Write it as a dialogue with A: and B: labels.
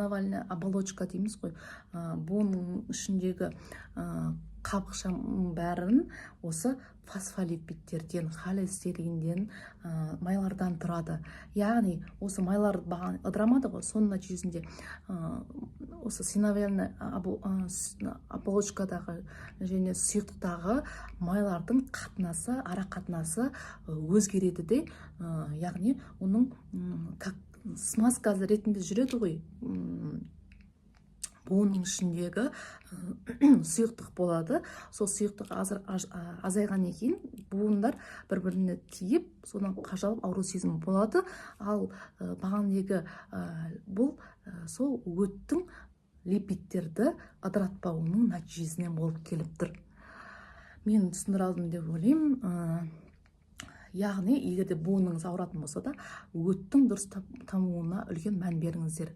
A: синовальная оболочка дейміз ғой, буынның ішіндегі қабықшаның бәрін осы фосфолипидтерден, холестеринден, майлардан тұрады. Яғни осы майлар баған ыдырамады ғой, соның нәтижесінде осы синовальная оболочкадағы және сұйықтықтағы майлардың қатынасы, ара қатынасы өзгереді де, яғни оның смазка ретінде жүреді ғой, буынның ішіндегі сұйықтық болады. Сол сұйықтық азайғаннан кейін буындар бір-біріне тиіп, содан қажалып ауру сезімі болады. Ал бағанегі бұл сол өттің липидтерді ыдыратпауының нәтижесінен болып келіп тұр. Мен түсіндіре алдым деп ойлаймын. Яғни, егерде буыныңыз ауыратын болса да, өттің дұрыс тамуына үлкен мән беріңіздер.